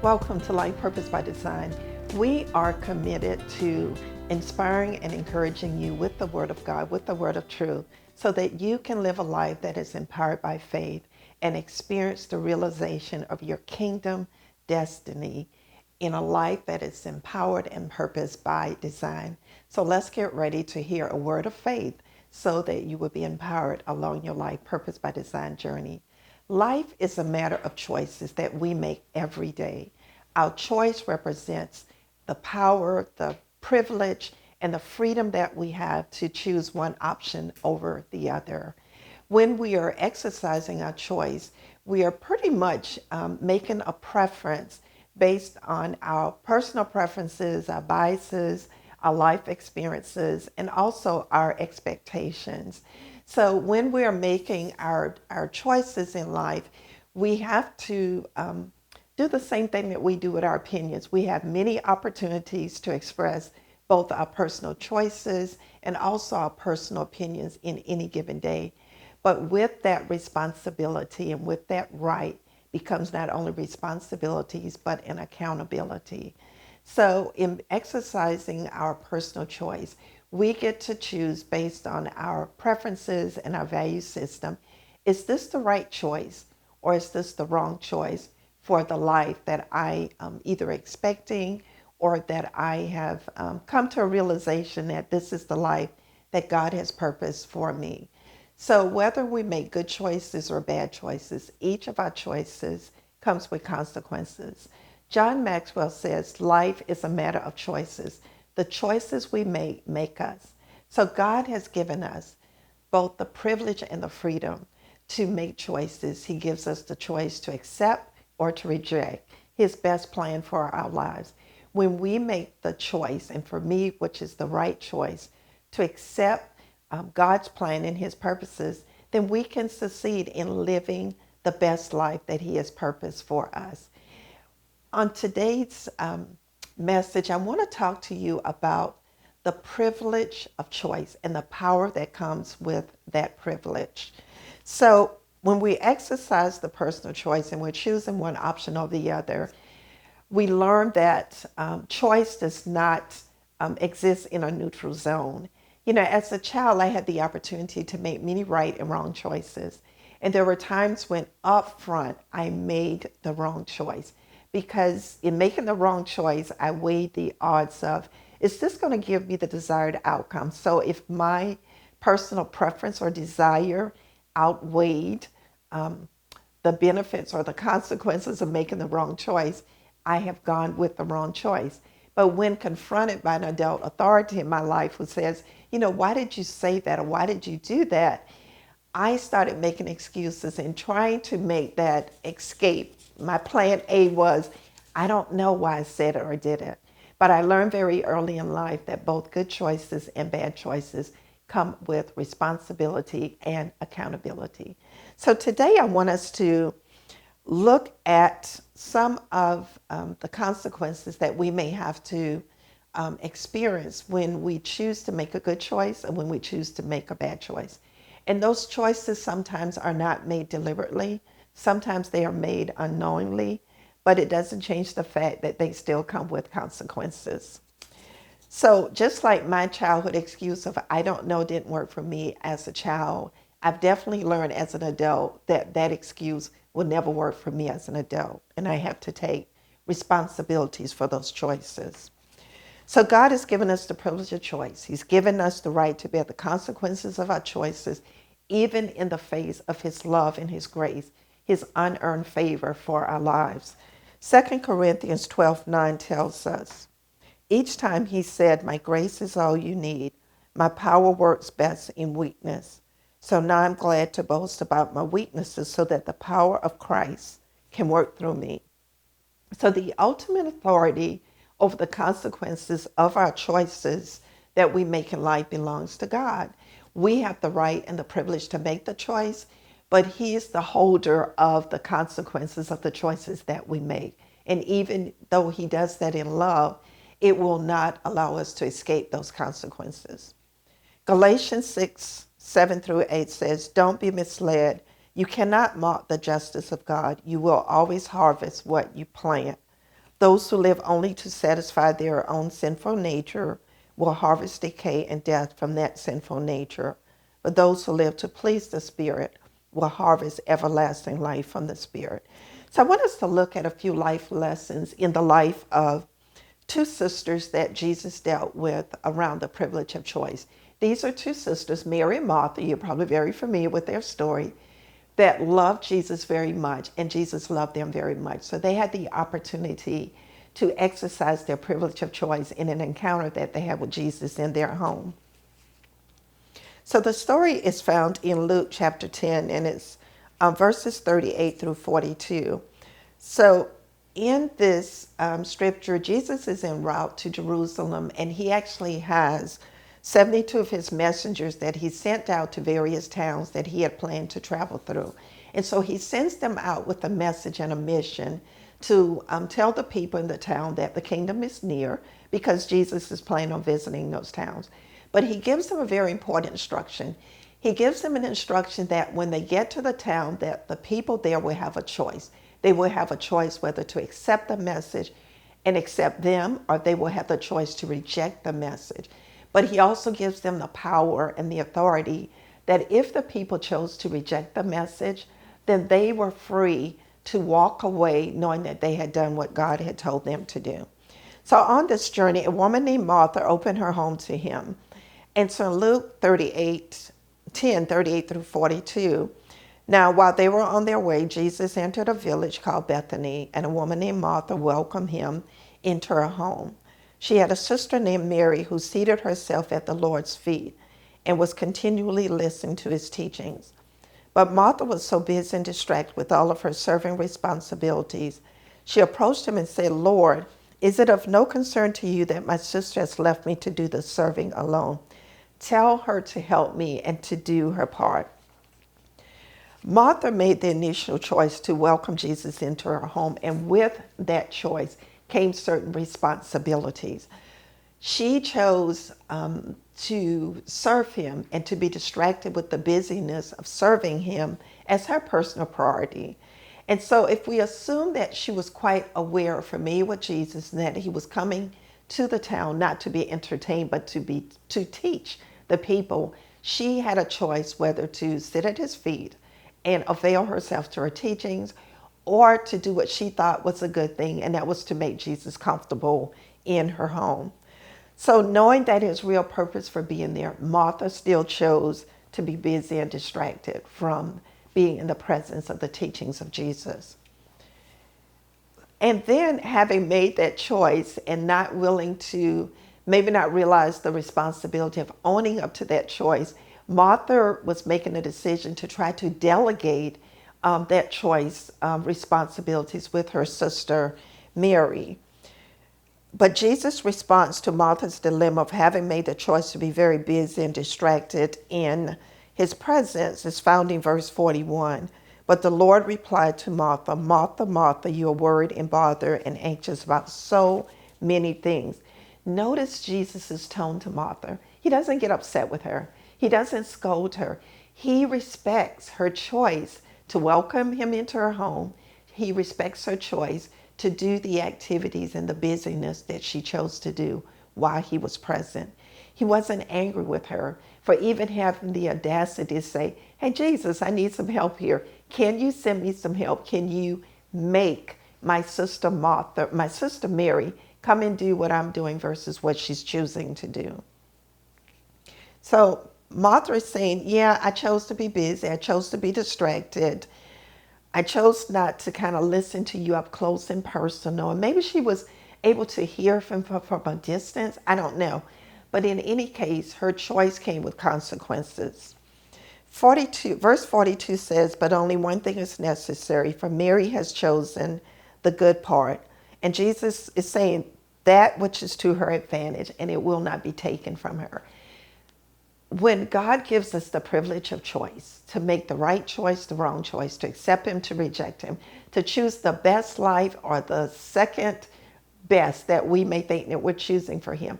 Welcome to Life Purpose by Design. We are committed to inspiring and encouraging you with the Word of God, with the Word of truth, so that you can live a life that is empowered by faith and experience the realization of your kingdom destiny in a life that is empowered and purposed by design. So let's get ready to hear a word of faith so that you will be empowered along your Life Purpose by Design journey. Life is a matter of choices that we make every day. Our choice represents the power, the privilege, and the freedom that we have to choose one option over the other. When we are exercising our choice, we are pretty much making a preference based on our personal preferences, our biases, our life experiences, and also our expectations. So when we're making our choices in life, we have to do the same thing that we do with our opinions. We have many opportunities to express both our personal choices and also our personal opinions in any given day. But with that responsibility and with that right becomes not only responsibilities, but an accountability. So in exercising our personal choice, we get to choose based on our preferences and our value system. Is this the right choice or is this the wrong choice for the life that I am either expecting or that I have come to a realization that this is the life that God has purposed for me? So whether we make good choices or bad choices, each of our choices comes with consequences. John Maxwell says life is a matter of choices. The choices we make us. So God has given us both the privilege and the freedom to make choices. He gives us the choice to accept or to reject His best plan for our lives. When we make the choice, and for me, which is the right choice, to accept God's plan and His purposes, then we can succeed in living the best life that He has purposed for us. On today's message, I want to talk to you about the privilege of choice and the power that comes with that privilege. So when we exercise the personal choice and we're choosing one option or the other, we learn that choice does not exist in a neutral zone. You know, as a child, I had the opportunity to make many right and wrong choices. And there were times when up front I made the wrong choice because in making the wrong choice, I weighed the odds of, is this going to give me the desired outcome? So if my personal preference or desire outweighed the benefits or the consequences of making the wrong choice, I have gone with the wrong choice. But when confronted by an adult authority in my life who says, you know, why did you say that or why did you do that? I started making excuses and trying to make that escape. My plan A was, I don't know why I said it or did it. But I learned very early in life that both good choices and bad choices come with responsibility and accountability. So today I want us to look at some of the consequences that we may have to experience when we choose to make a good choice and when we choose to make a bad choice. And those choices sometimes are not made deliberately. Sometimes they are made unknowingly, but it doesn't change the fact that they still come with consequences. So just like my childhood excuse of I don't know didn't work for me as a child, I've definitely learned as an adult that that excuse will never work for me as an adult. And I have to take responsibilities for those choices. So God has given us the privilege of choice. He's given us the right to bear the consequences of our choices, even in the face of His love and His grace, His unearned favor for our lives. 2 Corinthians 12:9 tells us, each time He said, my grace is all you need. My power works best in weakness. So now I'm glad to boast about my weaknesses so that the power of Christ can work through me. So the ultimate authority over the consequences of our choices that we make in life belongs to God. We have the right and the privilege to make the choice, but He is the holder of the consequences of the choices that we make. And even though He does that in love, it will not allow us to escape those consequences. Galatians 6:7-8 says, don't be misled. You cannot mock the justice of God. You will always harvest what you plant. Those who live only to satisfy their own sinful nature will harvest decay and death from that sinful nature. But those who live to please the Spirit will harvest everlasting life from the Spirit. So I want us to look at a few life lessons in the life of two sisters that Jesus dealt with around the privilege of choice. These are two sisters, Mary and Martha. You're probably very familiar with their story, that loved Jesus very much, and Jesus loved them very much. So they had the opportunity to exercise their privilege of choice in an encounter that they had with Jesus in their home. So the story is found in Luke chapter 10, and it's verses 38 through 42. So in this scripture, Jesus is en route to Jerusalem, and he actually has 72 of his messengers that he sent out to various towns that he had planned to travel through. And so he sends them out with a message and a mission to tell the people in the town that the kingdom is near, because Jesus is planning on visiting those towns. But he gives them a very important instruction. He gives them an instruction that when they get to the town, that the people there will have a choice. They will have a choice whether to accept the message and accept them, or they will have the choice to reject the message. But he also gives them the power and the authority that if the people chose to reject the message, then they were free to walk away knowing that they had done what God had told them to do. So on this journey, a woman named Martha opened her home to him. And so in Luke 10, 38 through 42, now while they were on their way, Jesus entered a village called Bethany, and a woman named Martha welcomed him into her home. She had a sister named Mary who seated herself at the Lord's feet and was continually listening to his teachings. But Martha was so busy and distracted with all of her serving responsibilities, she approached him and said, "Lord, is it of no concern to you that my sister has left me to do the serving alone? Tell her to help me and to do her part." Martha made the initial choice to welcome Jesus into her home, and with that choice came certain responsibilities. She chose to serve him and to be distracted with the busyness of serving him as her personal priority. And so if we assume that she was quite aware, familiar with Jesus, and that he was coming to the town not to be entertained, but to teach the people, she had a choice whether to sit at his feet and avail herself to her teachings, or to do what she thought was a good thing, and that was to make Jesus comfortable in her home. So knowing that his real purpose for being there, Martha still chose to be busy and distracted from being in the presence of the teachings of Jesus. And then having made that choice and not willing to, maybe not realize the responsibility of owning up to that choice, Martha was making a decision to try to delegate that choice responsibilities with her sister Mary. But Jesus' response to Martha's dilemma of having made the choice to be very busy and distracted in his presence is found in verse 41. But the Lord replied to Martha, "Martha, Martha, you are worried and bothered and anxious about so many things." Notice Jesus' tone to Martha. He doesn't get upset with her. He doesn't scold her. He respects her choice to welcome him into her home. He respects her choice to do the activities and the busyness that she chose to do while he was present. He wasn't angry with her for even having the audacity to say, "Hey, Jesus, I need some help here. Can you send me some help? Can you make my sister Martha, my sister Mary, come and do what I'm doing versus what she's choosing to do?" So Martha is saying, yeah, I chose to be busy. I chose to be distracted. I chose not to kind of listen to you up close and personal. And maybe she was able to hear from a distance. I don't know. But in any case, her choice came with consequences. Verse 42 says, "But only one thing is necessary, for Mary has chosen the good part." And Jesus is saying that which is to her advantage, and it will not be taken from her. When God gives us the privilege of choice, to make the right choice, the wrong choice, to accept him, to reject him, to choose the best life or the second best that we may think that we're choosing for him,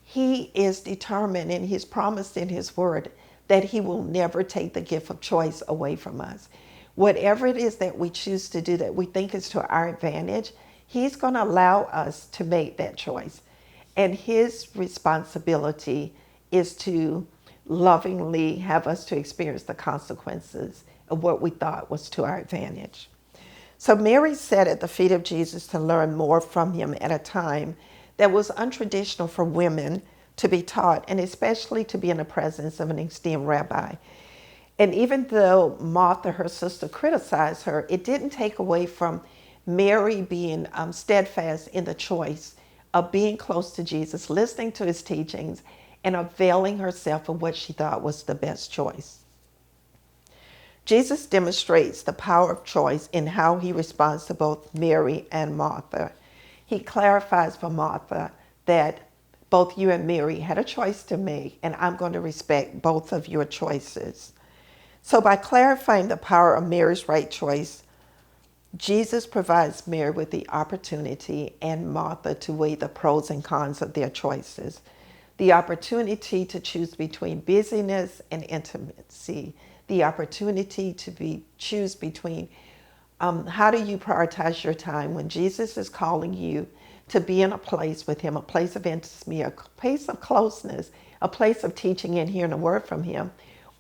he is determined, and he's promised in his word that he will never take the gift of choice away from us. Whatever it is that we choose to do that we think is to our advantage, He's going to allow us to make that choice. And his responsibility is to lovingly have us to experience the consequences of what we thought was to our advantage. So Mary sat at the feet of Jesus to learn more from him at a time that was untraditional for women to be taught, and especially to be in the presence of an esteemed rabbi. And even though Martha, her sister, criticized her, it didn't take away from Mary being steadfast in the choice of being close to Jesus, listening to his teachings, and availing herself of what she thought was the best choice. Jesus demonstrates the power of choice in how he responds to both Mary and Martha. He clarifies for Martha that both you and Mary had a choice to make, and I'm going to respect both of your choices. So by clarifying the power of Mary's right choice, Jesus provides Mary with the opportunity and Martha to weigh the pros and cons of their choices. The opportunity to choose between busyness and intimacy. The opportunity to choose between how do you prioritize your time when Jesus is calling you to be in a place with him, a place of intimacy, a place of closeness, a place of teaching and hearing a word from him,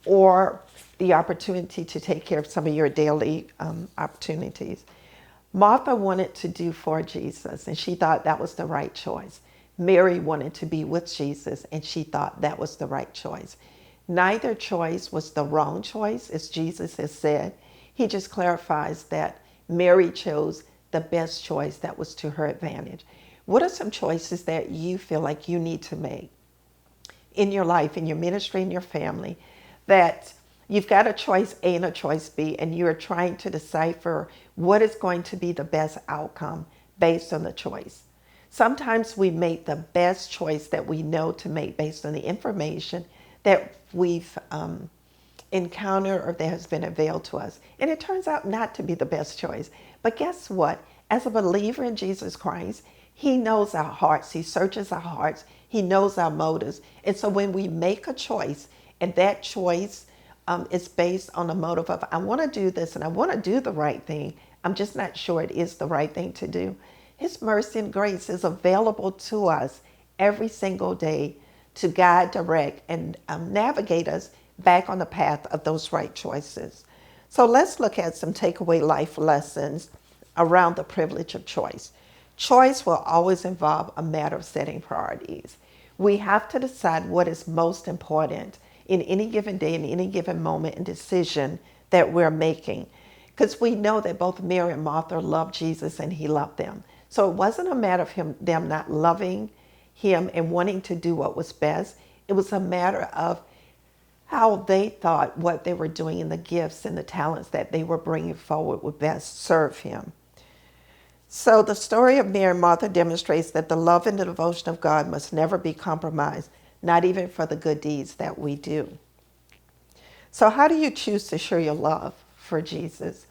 or the opportunity to take care of some of your daily opportunities. Martha wanted to do for Jesus, and she thought that was the right choice. Mary wanted to be with Jesus, and she thought that was the right choice. Neither choice was the wrong choice, as Jesus has said. He just clarifies that Mary chose the best choice that was to her advantage. What are some choices that you feel like you need to make in your life, in your ministry, in your family, that you've got a choice A and a choice B, and you're trying to decipher what is going to be the best outcome based on the choice? Sometimes we make the best choice that we know to make based on the information that we've encountered or that has been availed to us. And it turns out not to be the best choice. But guess what? As a believer in Jesus Christ, he knows our hearts. He searches our hearts. He knows our motives. And so when we make a choice, and that choice is based on a motive of, I want to do this and I want to do the right thing, I'm just not sure it is the right thing to do, his mercy and grace is available to us every single day to guide, direct, and navigate us back on the path of those right choices. So let's look at some takeaway life lessons around the privilege of choice. Choice will always involve a matter of setting priorities. We have to decide what is most important in any given day, in any given moment and decision that we're making. Because we know that both Mary and Martha loved Jesus and he loved them. So it wasn't a matter of them not loving him and wanting to do what was best. It was a matter of how they thought what they were doing and the gifts and the talents that they were bringing forward would best serve him. So the story of Mary and Martha demonstrates that the love and the devotion of God must never be compromised, not even for the good deeds that we do. So how do you choose to show your love for Jesus?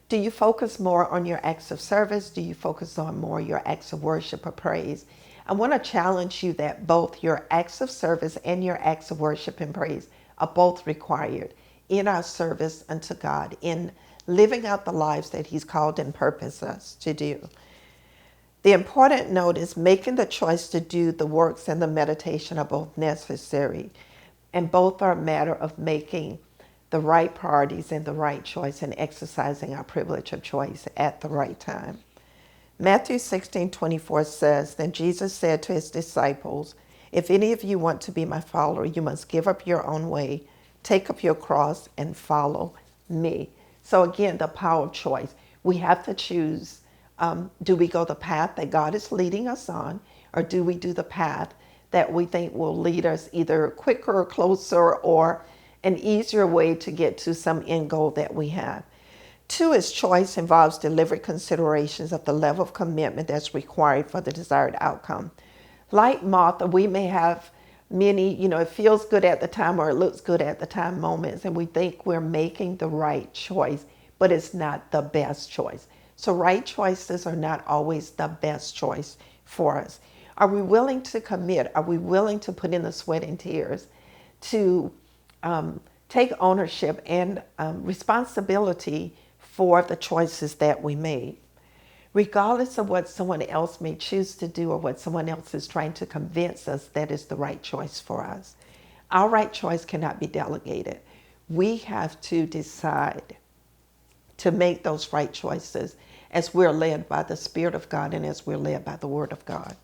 Do you focus more on your acts of service? Do you focus on more your acts of worship or praise? I want to challenge you that both your acts of service and your acts of worship and praise are both required in our service unto God, in living out the lives that he's called and purposed us to do. The important note is making the choice to do the works and the meditation are both necessary, and both are a matter of making the right priorities and the right choice and exercising our privilege of choice at the right time. Matthew 16:24 says, Then Jesus said to his disciples, If any of you want to be my follower, you must give up your own way, take up your cross, and follow me. So again, the power of choice. We have to choose, do we go the path that God is leading us on, or do we do the path that we think will lead us either quicker or closer or an easier way to get to some end goal that we have? Two is choice involves deliberate considerations of the level of commitment that's required for the desired outcome. Like Martha, we may have many, it feels good at the time or it looks good at the time moments, and we think we're making the right choice, but it's not the best choice. So right choices are not always the best choice for us. Are we willing to commit? Are we willing to put in the sweat and tears to take ownership and responsibility for the choices that we made? regardless of what someone else may choose to do or what someone else is trying to convince us that is the right choice for us. Our right choice cannot be delegated. We have to decide to make those right choices as we're led by the Spirit of God and as we're led by the Word of God.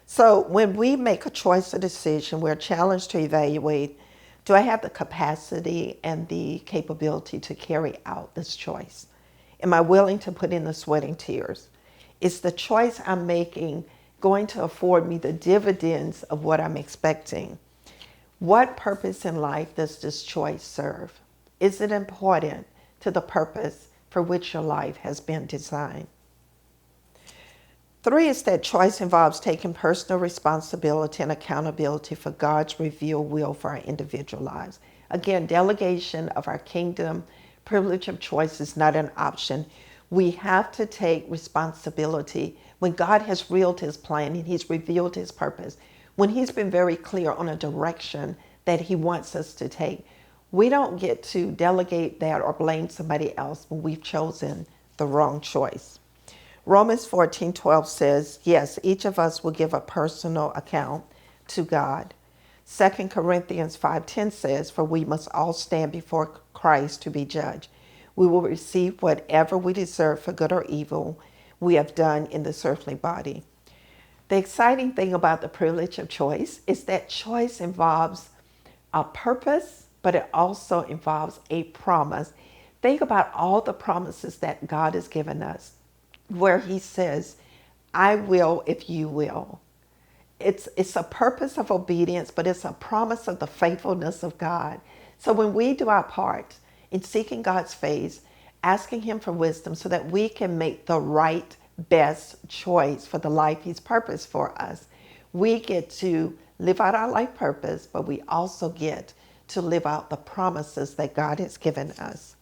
So when we make a choice or decision, we're challenged to evaluate, do I have the capacity and the capability to carry out this choice? Am I willing to put in the sweat and tears? Is the choice I'm making going to afford me the dividends of what I'm expecting? What purpose in life does this choice serve? Is it important to the purpose for which your life has been designed? 3 is that choice involves taking personal responsibility and accountability for God's revealed will for our individual lives. Again, delegation of our kingdom privilege of choice is not an option. We have to take responsibility when God has revealed his plan and he's revealed his purpose. When he's been very clear on a direction that he wants us to take, we don't get to delegate that or blame somebody else when we've chosen the wrong choice. Romans 14:12 says, yes, each of us will give a personal account to God. 2 Corinthians 5:10 says, for we must all stand before Christ to be judged. We will receive whatever we deserve for good or evil we have done in this earthly body. The exciting thing about the privilege of choice is that choice involves a purpose, but it also involves a promise. Think about all the promises that God has given us, where he says, I will if you will. It's a purpose of obedience, but it's a promise of the faithfulness of God. So when we do our part in seeking God's face, asking him for wisdom so that we can make the right, best choice for the life he's purposed for us, we get to live out our life purpose, but we also get to live out the promises that God has given us.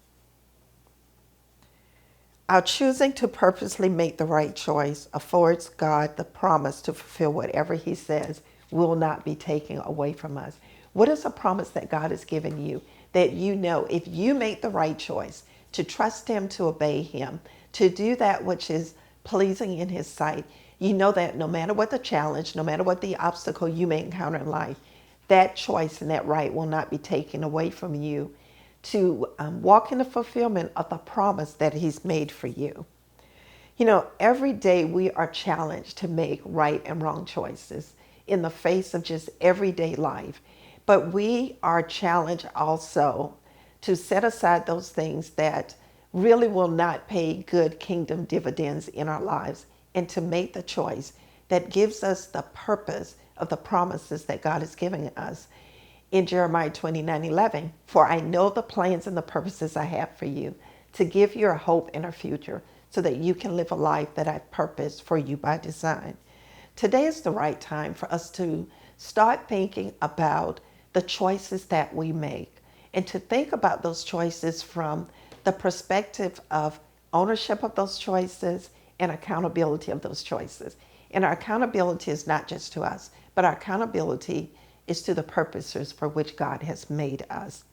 Our choosing to purposely make the right choice affords God the promise to fulfill whatever he says will not be taken away from us. What is a promise that God has given you that you know if you make the right choice to trust him, to obey him, to do that which is pleasing in his sight, you know that no matter what the challenge, no matter what the obstacle you may encounter in life, that choice and that right will not be taken away from you to walk in the fulfillment of the promise that he's made for you. You know, every day we are challenged to make right and wrong choices in the face of just everyday life. But we are challenged also to set aside those things that really will not pay good kingdom dividends in our lives and to make the choice that gives us the purpose of the promises that God is giving us. In Jeremiah 29:11, for I know the plans and the purposes I have for you, to give you a hope and a future, so that you can live a life that I've purposed for you by design. Today is the right time for us to start thinking about the choices that we make, and to think about those choices from the perspective of ownership of those choices and accountability of those choices. And our accountability is not just to us, but our accountability is to the purposes for which God has made us.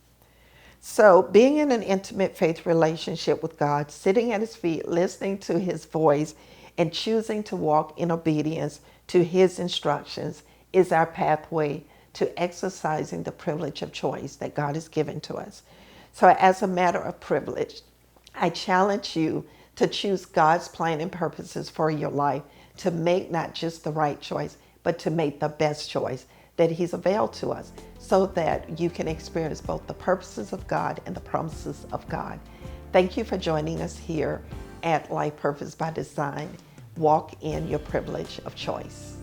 So being in an intimate faith relationship with God, sitting at his feet, listening to his voice, and choosing to walk in obedience to his instructions is our pathway to exercising the privilege of choice that God has given to us. So as a matter of privilege, I challenge you to choose God's plan and purposes for your life, to make not just the right choice, but to make the best choice that he's availed to us, so that you can experience both the purposes of God and the promises of God. Thank you for joining us here at Life Purpose by Design. Walk in your privilege of choice.